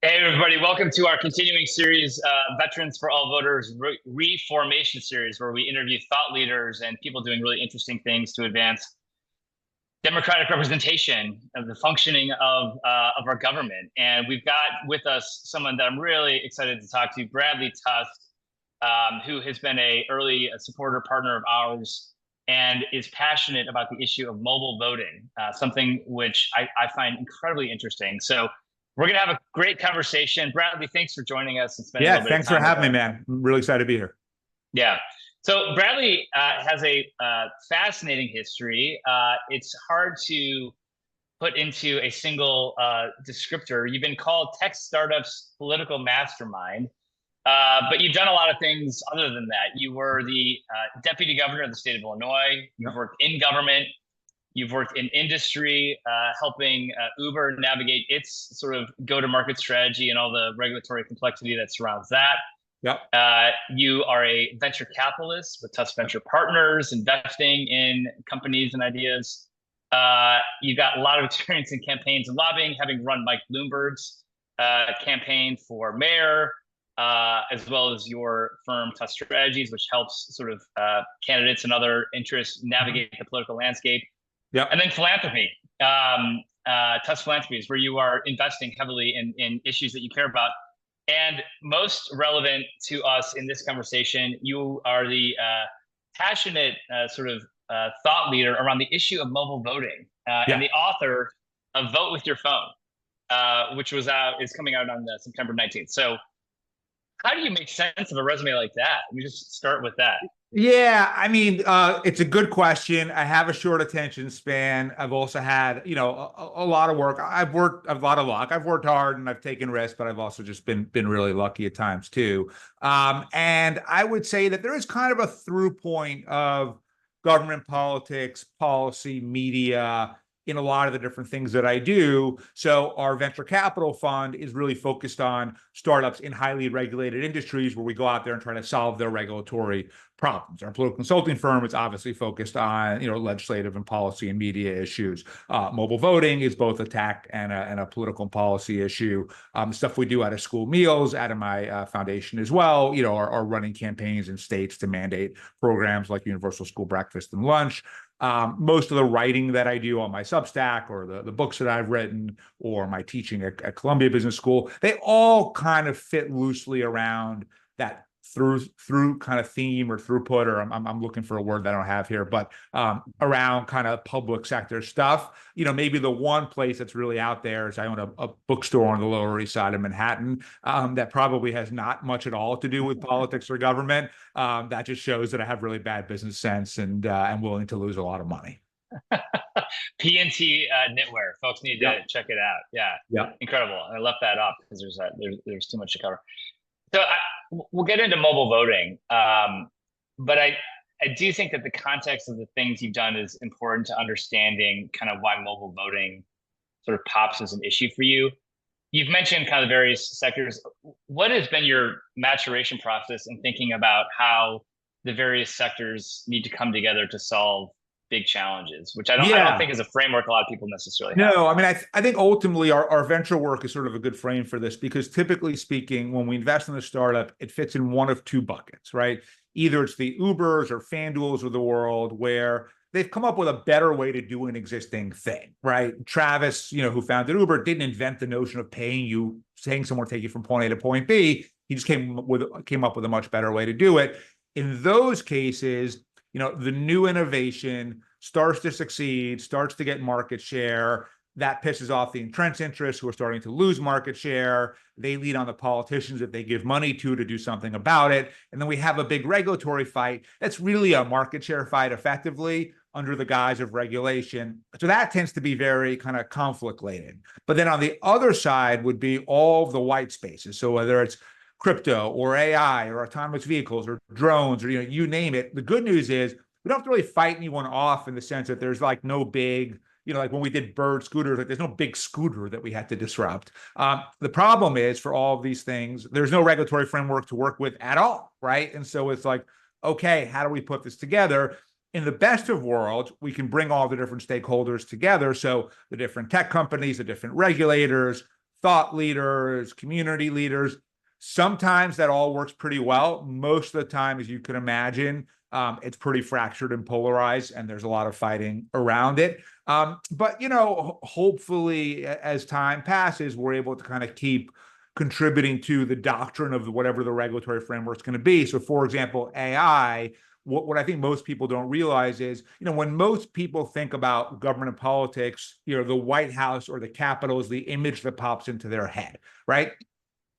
Hey, everybody, welcome to our continuing series, Veterans for All Voters Reformation Series, where we interview thought leaders and people doing really interesting things to advance democratic representation of the functioning of our government. And we've got with us someone that I'm really excited to talk to, Bradley Tusk, who has been a early supporter partner of ours and is passionate about the issue of mobile voting, something which I find incredibly interesting. So we're going to have a great conversation. Bradley, thanks for joining us and spending a Yeah, little bit of thanks for time with having me, us. man. I'm really excited to be here. Yeah. So Bradley has a fascinating history. It's hard to put into a single descriptor. You've been called tech startups political mastermind, but you've done a lot of things other than that. You were the deputy governor of the state of Illinois. You've Yep. worked in government. You've worked in industry, helping Uber navigate its sort of go-to-market strategy and all the regulatory complexity that surrounds that. Yep. You are a venture capitalist with Tusk Yep. Venture Partners, investing in companies and ideas. You've got a lot of experience in campaigns and lobbying, having run Mike Bloomberg's campaign for mayor, as well as your firm Tusk Strategies, which helps sort of candidates and other interests Mhm. navigate the political landscape. Yep. And then philanthropy. Tusk Philanthropies, where you are investing heavily in issues that you care about. And most relevant to us in this conversation, you are the passionate sort of thought leader around the issue of mobile voting, and Yeah. the author of Vote with Your Phone, which is coming out on September 19th. So, how do you make sense of a resume like that? We just start with that. Yeah, I mean, it's a good question. I have a short attention span. I've also had, a lot of work. I've a lot of luck. I've worked hard and I've taken risks, but I've also just been really lucky at times too. And I would say that there is kind of a through point of government politics, policy, media, in a lot of the different things that I do. So our venture capital fund is really focused on startups in highly regulated industries where we go out there and try to solve their regulatory problems. Our political consulting firm is obviously focused on, legislative and policy and media issues. Mobile voting is both a tech and a political and policy issue. Stuff we do out of school meals, out of my foundation as well, are running campaigns in states to mandate programs like universal school breakfast and lunch. Most of the writing that I do on my Substack or the books that I've written or my teaching at Columbia Business School, they all kind of fit loosely around that through kind of theme or throughput, or I'm looking for a word that I don't have here, but around kind of public sector stuff. Maybe the one place that's really out there is I own a bookstore on the Lower East Side of Manhattan that probably has not much at all to do with politics or government. That just shows that I have really bad business sense and I'm willing to lose a lot of money. PNT knitwear. Folks need to Yeah. check it out. Yeah, Yeah. incredible. I left that up because there's too much to cover. So we'll get into mobile voting, but I do think that the context of the things you've done is important to understanding kind of why mobile voting sort of pops as an issue for you. You've mentioned kind of the various sectors. What has been your maturation process in thinking about how the various sectors need to come together to solve big challenges, which I don't Yeah. think is a framework a lot of people necessarily have. No, I mean, I think ultimately our venture work is sort of a good frame for this because typically speaking, when we invest in a startup, it fits in one of two buckets, right? Either it's the Ubers or FanDuels of the world where they've come up with a better way to do an existing thing, right? Travis, who founded Uber, didn't invent the notion of saying someone take you from point A to point B. He just came up with a much better way to do it. In those cases, the new innovation starts to succeed, starts to get market share. That pisses off the entrenched interests who are starting to lose market share. They lead on the politicians that they give money to do something about it. And then we have a big regulatory fight that's really a market share fight effectively under the guise of regulation. So that tends to be very kind of conflict laden. But then on the other side would be all of the white spaces. So whether it's crypto or AI or autonomous vehicles or drones or you name it. The good news is we don't have to really fight anyone off in the sense that there's like no big, like when we did bird scooters, like there's no big scooter that we had to disrupt. The problem is for all of these things, there's no regulatory framework to work with at all, right? And so it's like, okay, how do we put this together? In the best of worlds, we can bring all the different stakeholders together. So the different tech companies, the different regulators, thought leaders, community leaders. Sometimes that all works pretty well. Most of the time, as you can imagine, it's pretty fractured and polarized, and there's a lot of fighting around it. But, hopefully, as time passes, we're able to kind of keep contributing to the doctrine of whatever the regulatory framework is going to be. So, for example, AI, what I think most people don't realize is, when most people think about government and politics, the White House or the Capitol is the image that pops into their head, right?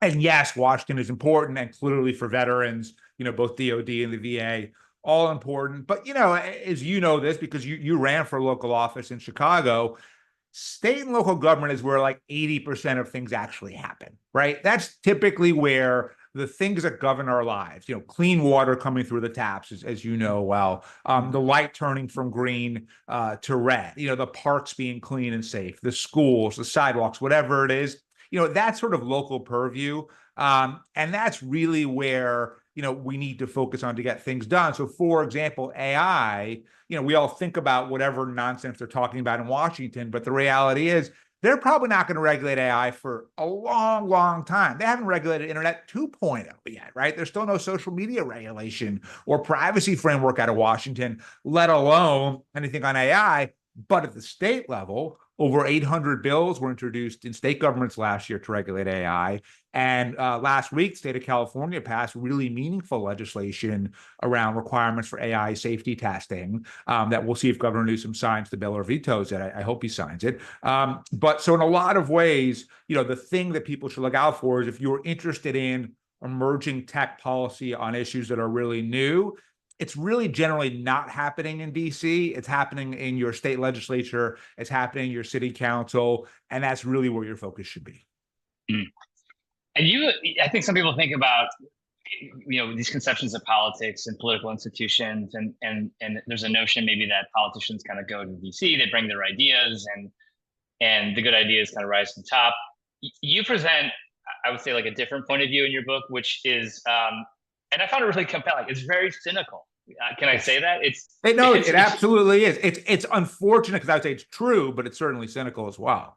And yes, Washington is important, and clearly for veterans, both DOD and the VA, all important. But, as you know this, because you ran for local office in Chicago, state and local government is where like 80% of things actually happen, right? That's typically where the things that govern our lives, clean water coming through the taps, as you know well, the light turning from green to red, the parks being clean and safe, the schools, the sidewalks, whatever it is, that's sort of local purview. And that's really where, we need to focus on to get things done. So, for example, AI, we all think about whatever nonsense they're talking about in Washington, but the reality is they're probably not going to regulate AI for a long, long time. They haven't regulated Internet 2.0 yet, right? There's still no social media regulation or privacy framework out of Washington, let alone anything on AI. But at the state level, over 800 bills were introduced in state governments last year to regulate AI. And last week, the state of California passed really meaningful legislation around requirements for AI safety testing that we'll see if Governor Newsom signs the bill or vetoes it. I hope he signs it. But so in a lot of ways, the thing that people should look out for is if you're interested in emerging tech policy on issues that are really new, it's really generally not happening in DC. It's happening in your state legislature. It's happening in your city council. And that's really where your focus should be. Mm. And I think some people think about, these conceptions of politics and political institutions. And there's a notion maybe that politicians kind of go to DC, they bring their ideas and the good ideas kind of rise to the top. You present, I would say, like a different point of view in your book, which is, and I found it really compelling. It's very cynical. Can I say that? It absolutely is. It's unfortunate because I would say it's true, but it's certainly cynical as well.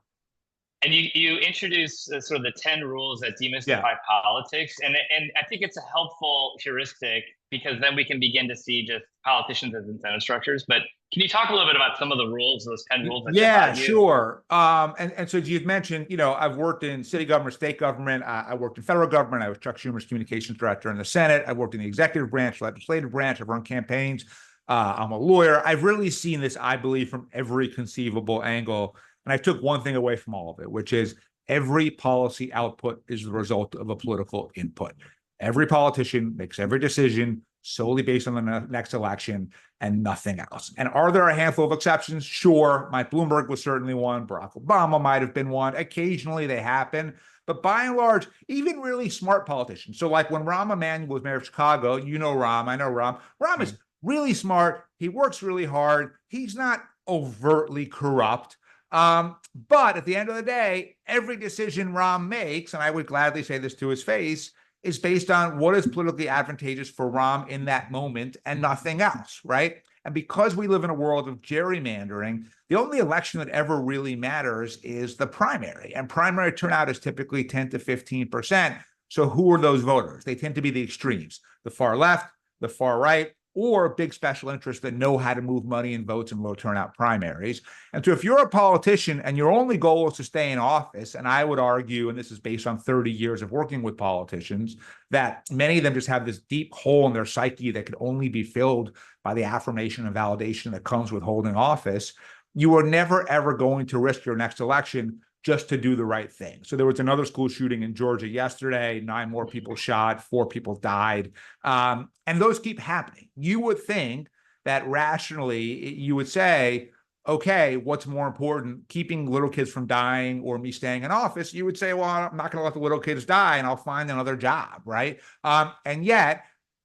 And you introduce sort of the 10 rules that demystify politics. And I think it's a helpful heuristic because then we can begin to see just politicians as incentive structures. But can you talk a little bit about some of the rules, those 10 rules? Yeah, sure. And so as you've mentioned, I've worked in city government, state government. I worked in federal government. I was Chuck Schumer's communications director in the Senate. I worked in the executive branch, legislative branch. I've run campaigns. I'm a lawyer. I've really seen this, I believe, from every conceivable angle. And I took one thing away from all of it, which is every policy output is the result of a political input. Every politician makes every decision solely based on the next election and nothing else. And are there a handful of exceptions? Sure. Mike Bloomberg was certainly one. Barack Obama might have been one. Occasionally they happen. But by and large, even really smart politicians. So like when Rahm Emanuel was mayor of Chicago, Rahm, I know Rahm. Rahm is really smart. He works really hard. He's not overtly corrupt. But at the end of the day, every decision Rahm makes, and I would gladly say this to his face, is based on what is politically advantageous for Rahm in that moment and nothing else, right? And because we live in a world of gerrymandering, the only election that ever really matters is the primary. And primary turnout is typically 10 to 15%. So who are those voters? They tend to be the extremes, the far left, the far right, or big special interests that know how to move money and votes in low turnout primaries. And so if you're a politician and your only goal is to stay in office, and I would argue, and this is based on 30 years of working with politicians, that many of them just have this deep hole in their psyche that could only be filled by the affirmation and validation that comes with holding office, you are never, ever going to risk your next election just to do the right thing. So there was another school shooting in Georgia yesterday, 9 more people shot, 4 people died. And those keep happening. You would think that rationally, you would say, okay, what's more important, keeping little kids from dying or me staying in office? You would say, well, I'm not going to let the little kids die and I'll find another job, right? And yet,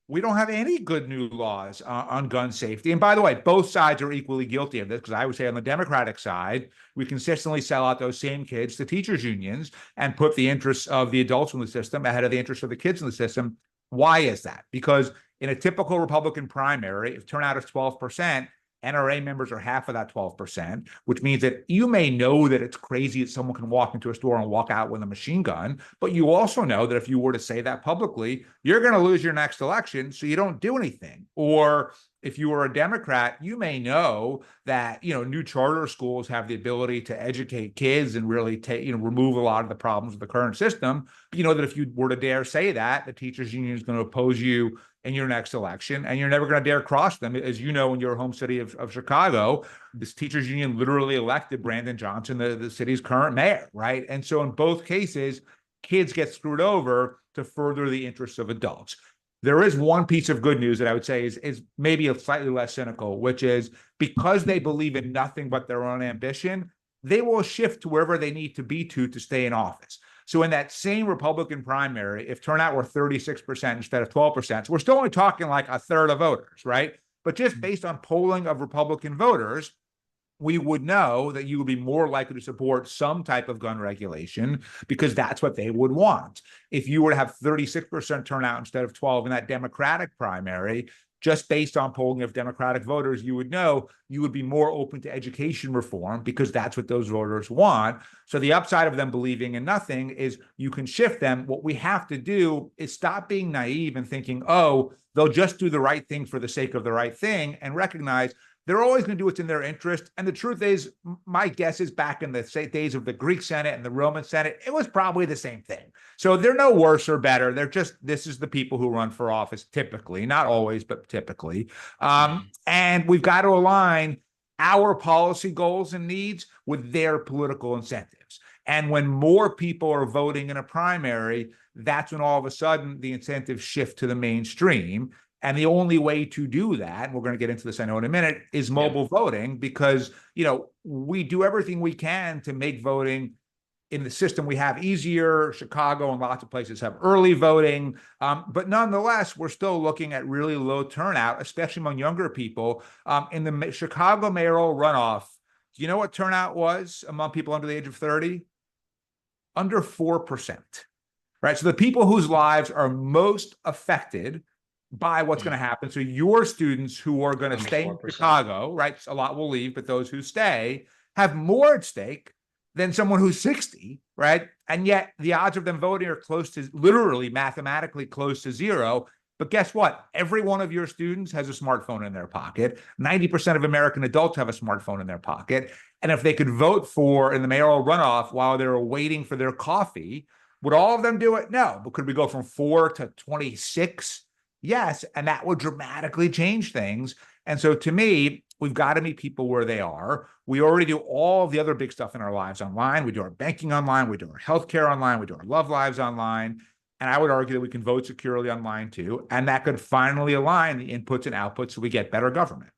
we don't have any good new laws on gun safety. And by the way, both sides are equally guilty of this, because I would say on the Democratic side, we consistently sell out those same kids to teachers' unions and put the interests of the adults in the system ahead of the interests of the kids in the system. Why is that? Because in a typical Republican primary, if turnout is 12%, NRA members are half of that 12%, which means that you may know that it's crazy that someone can walk into a store and walk out with a machine gun, but you also know that if you were to say that publicly, you're going to lose your next election, so you don't do anything. Or if you were a Democrat, you may know that, new charter schools have the ability to educate kids and really remove a lot of the problems of the current system. But you know that if you were to dare say that, the teachers union is going to oppose you in your next election, and you're never going to dare cross them. As you know, in your home city of Chicago, this teachers union literally elected Brandon Johnson, the city's current mayor, right? And so in both cases, kids get screwed over to further the interests of adults. There is one piece of good news that I would say is maybe a slightly less cynical, which is because they believe in nothing but their own ambition, they will shift to wherever they need to be to stay in office. So in that same Republican primary, if turnout were 36% instead of 12%, so we're still only talking like a third of voters, right? But just based on polling of Republican voters, we would know that you would be more likely to support some type of gun regulation because that's what they would want. If you were to have 36% turnout instead of 12 in that Democratic primary, just based on polling of Democratic voters, you would know you would be more open to education reform because that's what those voters want. So the upside of them believing in nothing is you can shift them. What we have to do is stop being naive and thinking, oh, they'll just do the right thing for the sake of the right thing, and recognize they're always going to do what's in their interest. And the truth is, my guess is back in the days of the Greek Senate and the Roman Senate, it was probably the same thing. So they're no worse or better. They're just, this is the people who run for office typically, not always, but typically. And we've got to align our policy goals and needs with their political incentives. And when more people are voting in a primary, that's when all of a sudden the incentives shift to the mainstream. And the only way to do that, and we're going to get into this, I know, in a minute, is mobile voting, because, we do everything we can to make voting in the system we have easier. Chicago and lots of places have early voting. But nonetheless, we're still looking at really low turnout, especially among younger people. In the Chicago mayoral runoff, do you know what turnout was among people under the age of 30? Under 4%, right? So the people whose lives are most affected by what's going to happen. So your students who are going to stay in Chicago, right? A lot will leave, but those who stay have more at stake than someone who's 60, right? And yet the odds of them voting are close to, literally mathematically close to zero. But guess what? Every one of your students has a smartphone in their pocket. 90% of American adults have a smartphone in their pocket. And if they could vote for in the mayoral runoff while they were waiting for their coffee, would all of them do it? No. But could we go from 4 to 26? Yes, and that would dramatically change things. And so to me, we've got to meet people where they are. We already do all of the other big stuff in our lives online. We do our banking online. We do our healthcare online. We do our love lives online. And I would argue that we can vote securely online too. And that could finally align the inputs and outputs so we get better government.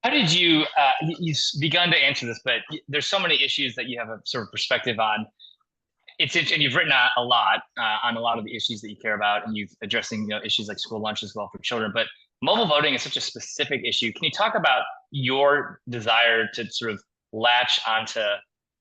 How did you, you've begun to answer this, but there's so many issues that you have a sort of perspective on. It's interesting, and you've written a lot on a lot of the issues that you care about, and you've addressing issues like school lunch as well for children. But mobile voting is such a specific issue. Can you talk about your desire to sort of latch onto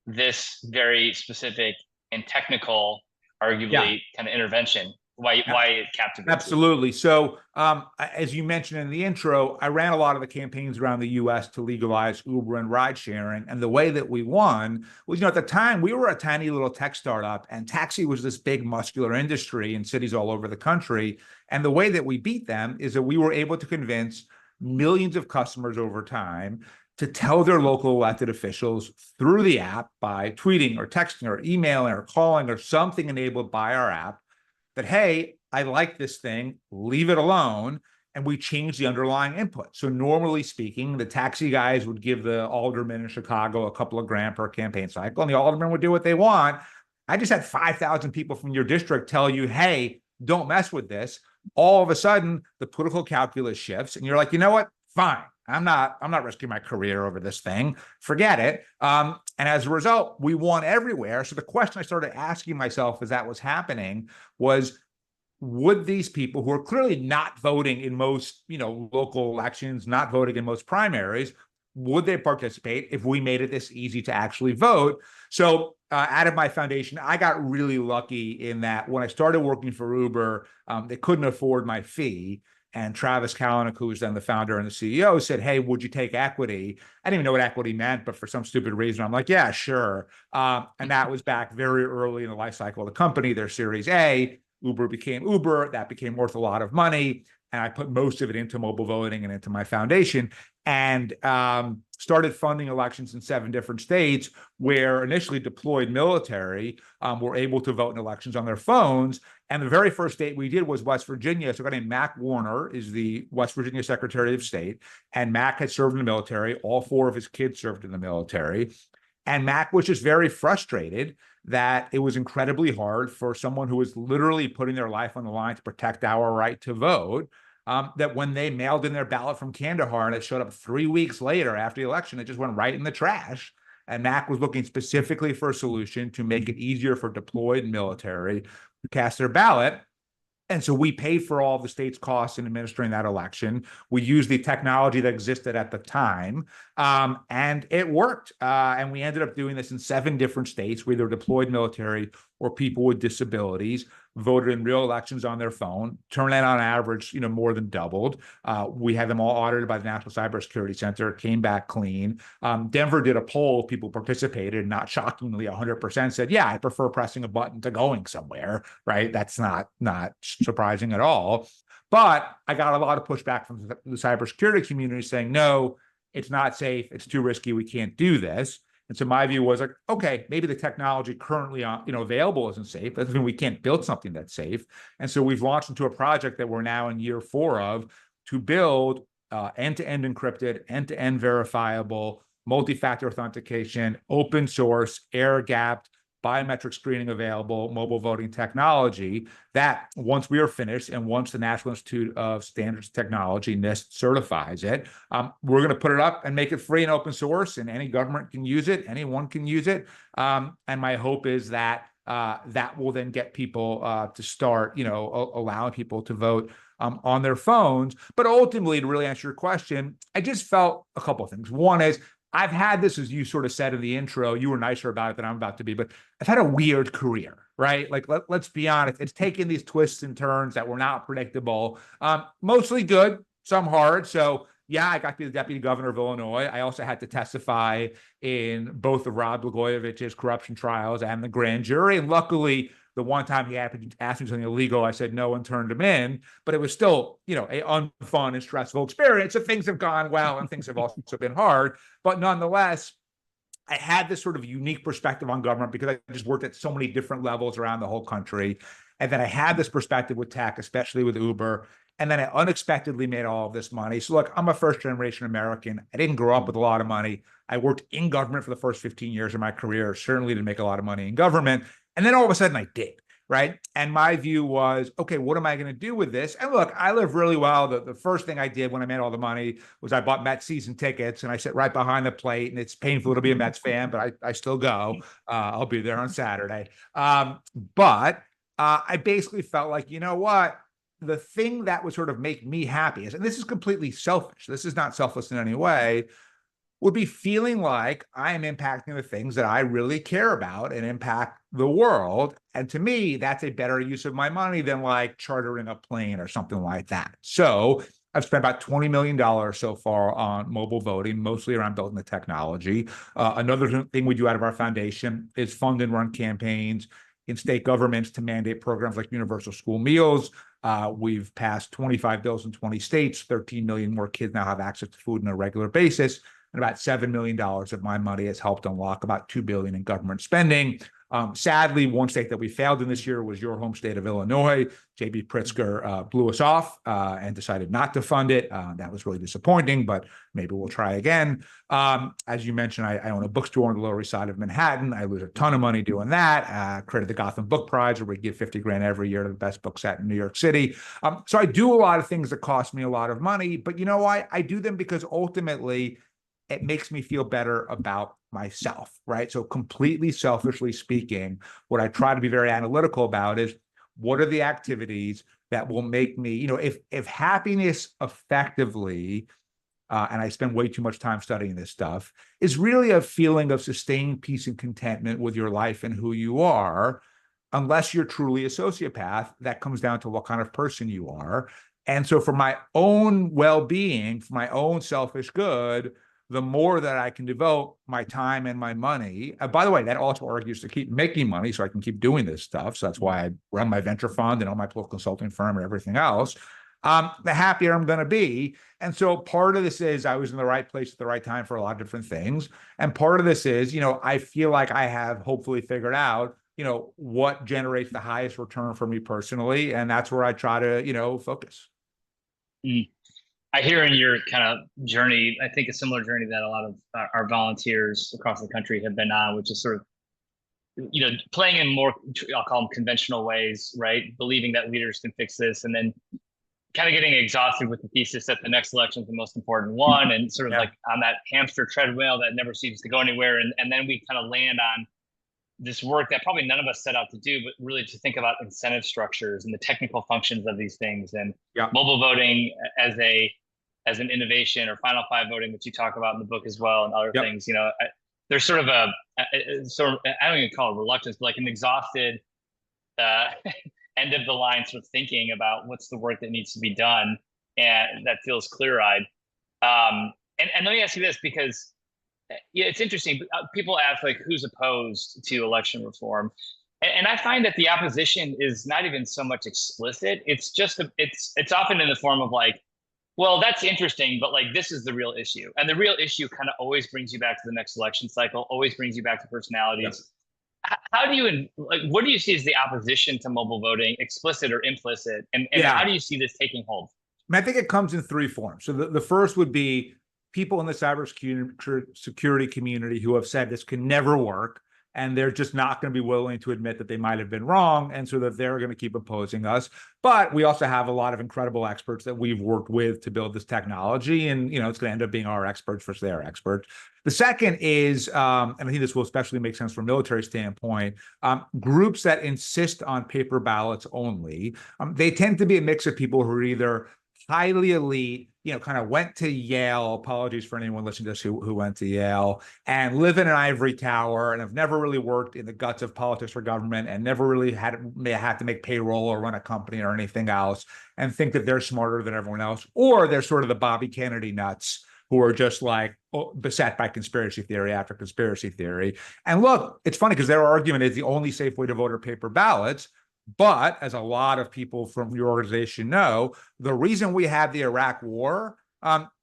this very specific and technical, arguably kind of intervention? Why it captivates you? Absolutely. So as you mentioned in the intro, I ran a lot of the campaigns around the US to legalize Uber and ride sharing. And the way that we won was, at the time we were a tiny little tech startup, and taxi was this big muscular industry in cities all over the country. And the way that we beat them is that we were able to convince millions of customers over time to tell their local elected officials through the app by tweeting or texting or emailing or calling or something enabled by our app that, hey, I like this thing, leave it alone. And we changed the underlying input. So normally speaking, the taxi guys would give the alderman in Chicago a couple of grand per campaign cycle, and the alderman would do what they want. I just had 5,000 people from your district tell you, hey, don't mess with this. All of a sudden, the political calculus shifts, and you're like, you know what? Fine. I'm not risking my career over this thing. Forget it. And as a result, we won everywhere. So the question I started asking myself as that was happening was, would these people who are clearly not voting in most, local elections, not voting in most primaries, would they participate if we made it this easy to actually vote? So out of my foundation, I got really lucky in that when I started working for Uber, they couldn't afford my fee. And Travis Kalanick, who was then the founder and the CEO, said, "Hey, would you take equity?" I didn't even know what equity meant, but for some stupid reason, I'm like, "Yeah, sure." And that was back very early in the life cycle of the company. Their Series A, Uber became Uber. That became worth a lot of money. And I put most of it into mobile voting and into my foundation, and started funding elections in 7 different states where initially deployed military were able to vote in elections on their phones. And the very first state we did was West Virginia. So a guy named Mac Warner is the West Virginia Secretary of State. And Mac had served in the military. All 4 of his kids served in the military. And Mac was just very frustrated that it was incredibly hard for someone who was literally putting their life on the line to protect our right to vote, that when they mailed in their ballot from Kandahar and it showed up 3 weeks later after the election, it just went right in the trash. And Mac was looking specifically for a solution to make it easier for deployed military to cast their ballot. And so we paid for all of the state's costs in administering that election. We used the technology that existed at the time, and it worked. And we ended up doing this in 7 different states where either deployed military or people with disabilities voted in real elections on their phone. Turnout on average, more than doubled. We had them all audited by the National Cybersecurity Center. It came back clean. Denver did a poll. People participated. Not shockingly, 100% said, "Yeah, I prefer pressing a button to going somewhere." Right? That's not surprising at all. But I got a lot of pushback from the cybersecurity community saying, "No, it's not safe. It's too risky. We can't do this." And so my view was like, okay, maybe the technology currently available isn't safe. That doesn't mean we can't build something that's safe. And so we've launched into a project that we're now in year 4 of to build end-to-end encrypted, end-to-end verifiable, multi-factor authentication, open source, air-gapped, biometric screening available mobile voting technology that once we are finished and once the National Institute of Standards and Technology, NIST, certifies it, we're going to put it up and make it free and open source, and any government can use it. Anyone can use it. And my hope is that that will then get people to start, allowing people to vote on their phones. But ultimately, to really answer your question, I just felt a couple of things. One is, I've had this, as you sort of said in the intro, you were nicer about it than I'm about to be, but I've had a weird career, right? Like, let's be honest, it's taken these twists and turns that were not predictable, mostly good, some hard. So yeah, I got to be the deputy governor of Illinois. I also had to testify in both the Rod Blagojevich's corruption trials and the grand jury. And luckily, the one time he asked me something illegal, I said no and turned him in. But it was still, a unfun and stressful experience. So things have gone well and things have also been hard. But nonetheless, I had this sort of unique perspective on government because I just worked at so many different levels around the whole country. And then I had this perspective with tech, especially with Uber. And then I unexpectedly made all of this money. So look, I'm a first-generation American. I didn't grow up with a lot of money. I worked in government for the first 15 years of my career. Certainly didn't make a lot of money in government. And then all of a sudden I did, right? And my view was, okay, what am I going to do with this? And look, I live really well. The first thing I did when I made all the money was I bought Mets season tickets, and I sit right behind the plate, and it's painful to be a Mets fan, but I still go. I'll be there on Saturday. But I basically felt like, you know what? The thing that would sort of make me happy is, and this is completely selfish, this is not selfless in any way, would be feeling like I am impacting the things that I really care about and impact the world. And to me, that's a better use of my money than like chartering a plane or something like that. So I've spent about $20 million so far on mobile voting, mostly around building the technology. Another thing we do out of our foundation is fund and run campaigns in state governments to mandate programs like universal school meals. We've passed 25 bills in 20 states. 13 million more kids now have access to food on a regular basis. And about $7 million of my money has helped unlock about $2 billion in government spending. Sadly, one state that we failed in this year was your home state of Illinois. J.B. Pritzker blew us off and decided not to fund it. That was really disappointing, but maybe we'll try again. As you mentioned, I own a bookstore on the Lower East Side of Manhattan. I lose a ton of money doing that. Created the Gotham Book Prize, where we give 50 grand every year to the best book set in New York City. So I do a lot of things that cost me a lot of money, but you know why? I do them because ultimately it makes me feel better about myself, right? So completely selfishly speaking, what I try to be very analytical about is, what are the activities that will make me, if happiness effectively, and I spend way too much time studying this stuff, is really a feeling of sustained peace and contentment with your life and who you are, unless you're truly a sociopath, that comes down to what kind of person you are. And so for my own well-being, for my own selfish good, the more that I can devote my time and my money. By the way, that also argues to keep making money so I can keep doing this stuff. So that's why I run my venture fund and own my political consulting firm and everything else. The happier I'm going to be. And so part of this is I was in the right place at the right time for a lot of different things. And part of this is, I feel like I have hopefully figured out, what generates the highest return for me personally. And that's where I try to, focus. Mm. I hear in your kind of journey, I think a similar journey that a lot of our volunteers across the country have been on, which is sort of, playing in more, I'll call them conventional ways, right? Believing that leaders can fix this, and then kind of getting exhausted with the thesis that the next election is the most important one, and sort of like on that hamster treadmill that never seems to go anywhere. And then we kind of land on this work that probably none of us set out to do, but really to think about incentive structures and the technical functions of these things, and mobile voting as an innovation, or final five voting that you talk about in the book as well, and other things. There's sort of a sort of, I don't even call it reluctance, but like an exhausted end of the line sort of thinking about what's the work that needs to be done, and that feels clear-eyed. And let me ask you this, because it's interesting. People ask, like, who's opposed to election reform, and I find that the opposition is not even so much explicit. It's just it's often in the form of like, well, that's interesting, but like, this is the real issue. And the real issue kind of always brings you back to the next election cycle, always brings you back to personalities. How do you, like, what do you see as the opposition to mobile voting, explicit or implicit? And how do you see this taking hold? I think it comes in three forms. So the first would be people in the cybersecurity community who have said this can never work, and they're just not going to be willing to admit that they might have been wrong, and so that they're going to keep opposing us. But we also have a lot of incredible experts that we've worked with to build this technology, and it's going to end up being our experts versus their experts. The second is, and I think this will especially make sense from a military standpoint, groups that insist on paper ballots only. They tend to be a mix of people who are either highly elite, kind of went to Yale. Apologies for anyone listening to this who went to Yale, and live in an ivory tower and have never really worked in the guts of politics or government, and never really had to make payroll or run a company or anything else, and think that they're smarter than everyone else. Or they're sort of the Bobby Kennedy nuts who are just like beset by conspiracy theory after conspiracy theory. And look, it's funny because their argument is the only safe way to vote are paper ballots. But as a lot of people from your organization know, the reason we had the Iraq war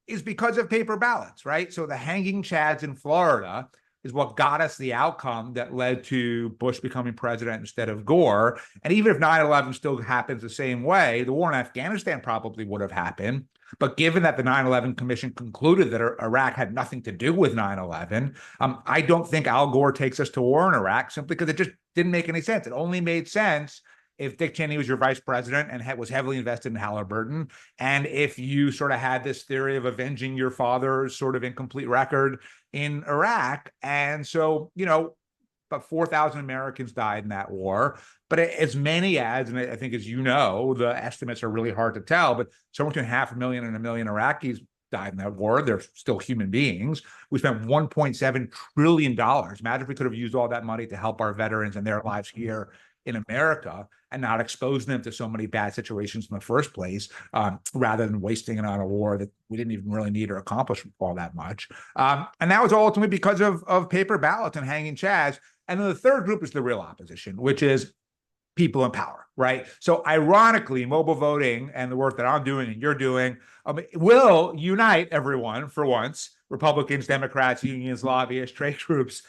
is because of paper ballots, right? So the hanging chads in Florida is what got us the outcome that led to Bush becoming president instead of Gore. And even if 9/11 still happens the same way, the war in Afghanistan probably would have happened. But given that the 9/11 Commission concluded that Iraq had nothing to do with 9/11, I don't think Al Gore takes us to war in Iraq, simply because it just didn't make any sense. It only made sense if Dick Cheney was your vice president and was heavily invested in Halliburton, and if you sort of had this theory of avenging your father's sort of incomplete record in Iraq. And so, about 4,000 Americans died in that war. But as many as, and I think as the estimates are really hard to tell, but somewhere between 500,000 and 1 million Iraqis died in that war. They're still human beings. We spent $1.7 trillion. Imagine if we could have used all that money to help our veterans and their lives here in America, and not expose them to so many bad situations in the first place, rather than wasting it on a war that we didn't even really need or accomplish all that much. And that was ultimately because of paper ballots and hanging chads. And then the third group is the real opposition, which is people in power, right? So ironically, mobile voting and the work that I'm doing and you're doing will unite everyone for once, Republicans, Democrats, unions, lobbyists, trade groups,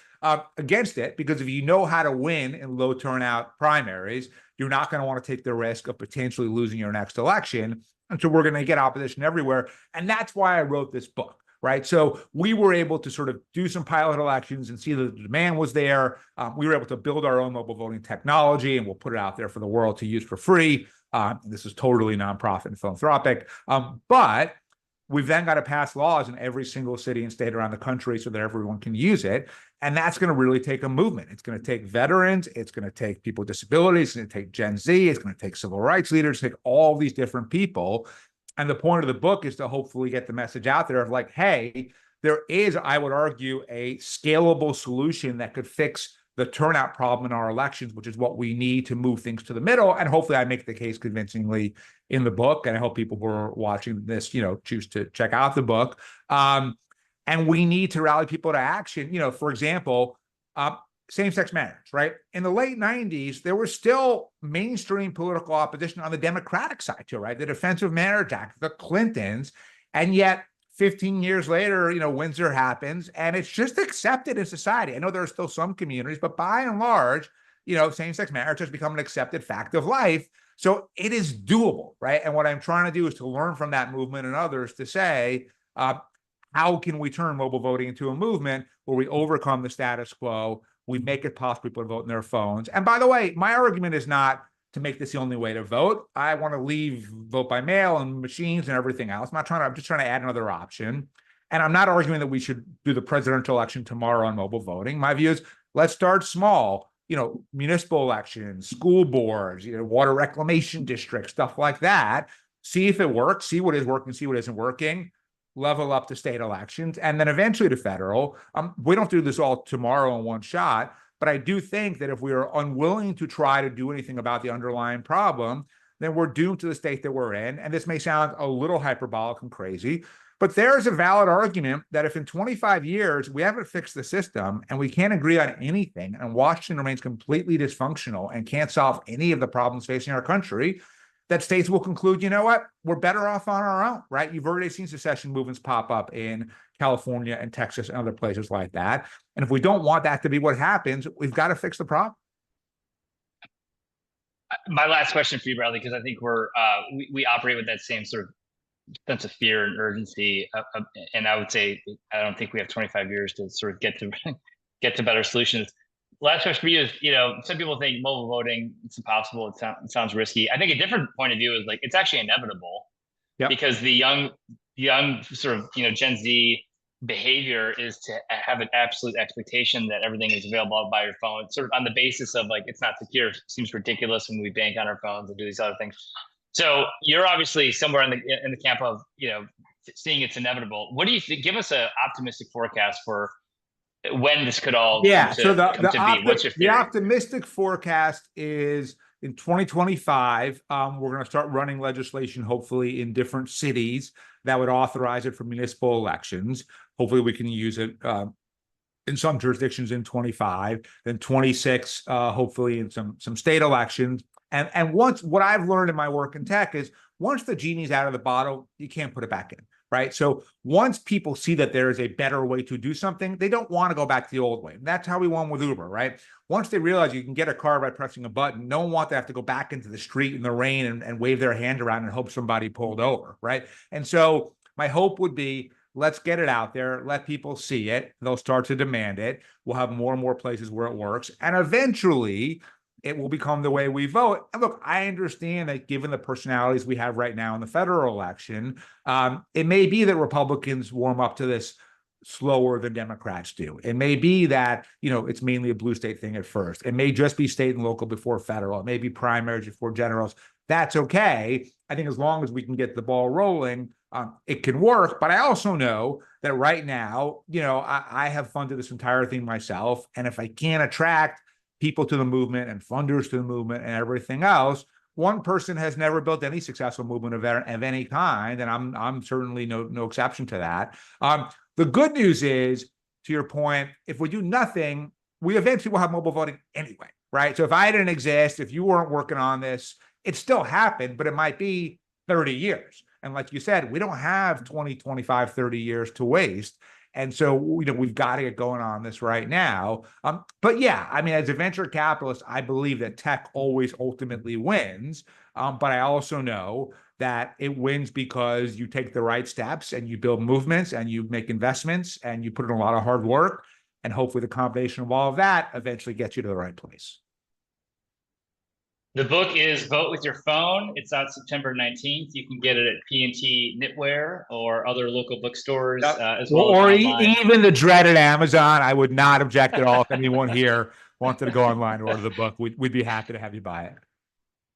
against it, because if you know how to win in low turnout primaries, you're not going to want to take the risk of potentially losing your next election. And so we're going to get opposition everywhere. And that's why I wrote this book, right? So we were able to sort of do some pilot elections and see that the demand was there. We were able to build our own mobile voting technology, and we'll put it out there for the world to use for free. This is totally nonprofit and philanthropic. But we've then got to pass laws in every single city and state around the country so that everyone can use it. And that's going to really take a movement. It's going to take veterans. It's going to take people with disabilities. It's going to take Gen Z. It's going to take civil rights leaders, take all these different people. And the point of the book is to hopefully get the message out there of like, hey, there is, I would argue, a scalable solution that could fix the turnout problem in our elections, which is what we need to move things to the middle. And hopefully I make the case convincingly in the book. And I hope people who are watching this, choose to check out the book. And we need to rally people to action. For example, same-sex marriage, right? In the late 90s, there was still mainstream political opposition on the Democratic side too, right? The Defense of Marriage Act, the Clintons, and yet 15 years later, Windsor happens, and it's just accepted in society. I know there are still some communities, but by and large, same-sex marriage has become an accepted fact of life. So it is doable, right? And what I'm trying to do is to learn from that movement and others to say, how can we turn mobile voting into a movement where we overcome the status quo, we make it possible for people to vote on their phones? And by the way, my argument is not to make this the only way to vote. I want to leave vote by mail and machines and everything else. I'm just trying to add another option. And I'm not arguing that we should do the presidential election tomorrow on mobile voting. My view is let's start small, municipal elections, school boards, water reclamation districts, stuff like that. See if it works, see what is working, see what isn't working, level up to state elections, and then eventually to federal. We don't do this all tomorrow in one shot, but I do think that if we are unwilling to try to do anything about the underlying problem, then we're doomed to the state that we're in. And this may sound a little hyperbolic and crazy, but there is a valid argument that if in 25 years we haven't fixed the system and we can't agree on anything, and Washington remains completely dysfunctional and can't solve any of the problems facing our country, that states will conclude, we're better off on our own, right? You've already seen secession movements pop up in California and Texas and other places like that. And if we don't want that to be what happens, we've got to fix the problem. My last question for you, Bradley, because I think we operate with that same sort of sense of fear and urgency. And I would say, I don't think we have 25 years to sort of get to better solutions. Last question for you is, some people think mobile voting, it's impossible. It sounds risky. I think a different point of view is it's actually inevitable. Yep. Because the young sort of, Gen Z behavior is to have an absolute expectation that everything is available by your phone, sort of on the basis of it's not secure. It seems ridiculous when we bank on our phones and do these other things. So you're obviously somewhere in the camp of, seeing it's inevitable. What do you think? Give us an optimistic forecast for when this could all come to be. What's your theory? The optimistic forecast is in 2025, we're going to start running legislation, hopefully in different cities that would authorize it for municipal elections. Hopefully we can use it in some jurisdictions in 25, then 26, hopefully in some state elections. And once, what I've learned in my work in tech is once the genie's out of the bottle, you can't put it back in. Right. So once people see that there is a better way to do something, they don't want to go back to the old way. That's how we won with Uber. Right. Once they realize you can get a car by pressing a button, no one wants to have to go back into the street in the rain and wave their hand around and hope somebody pulled over. Right. And so my hope would be, let's get it out there. Let people see it. They'll start to demand it. We'll have more and more places where it works. And eventually it will become the way we vote. And look, I understand that given the personalities we have right now in the federal election, it may be that Republicans warm up to this slower than Democrats do. It may be that, it's mainly a blue state thing at first. It may just be state and local before federal. It may be primaries before generals. That's okay. I think as long as we can get the ball rolling, it can work. But I also know that right now, I have funded this entire thing myself. And if I can't attract people to the movement and funders to the movement and everything else, one person has never built any successful movement of any kind, and I'm certainly no exception to that. The good news is, to your point, if we do nothing, we eventually will have mobile voting anyway, right? So if I didn't exist, if you weren't working on this, it still happened, but it might be 30 years. And like you said, we don't have 20, 25, 30 years to waste. And so, we've got to get going on this right now. But yeah, as a venture capitalist, I believe that tech always ultimately wins. But I also know that it wins because you take the right steps and you build movements and you make investments and you put in a lot of hard work. And hopefully the combination of all of that eventually gets you to the right place. The book is Vote with Your Phone. It's out September 19th. You can get it at P&T Knitwear or other local bookstores as well. Or even the dreaded Amazon. I would not object at all if anyone here wanted to go online and order the book. We'd be happy to have you buy it.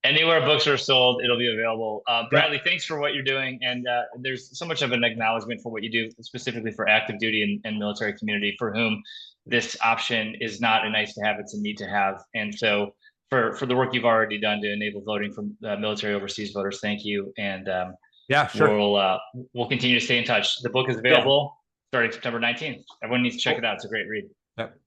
Anywhere books are sold, it'll be available. Yeah. Bradley, thanks for what you're doing. And there's so much of an acknowledgement for what you do, specifically for active duty and military community, for whom this option is not a nice to have, it's a need to have. And so for the work you've already done to enable voting for military overseas voters, thank you. And Yeah, sure. we'll continue to stay in touch. The book is available starting September 19th. Everyone needs to check it out. It's a great read. Yep.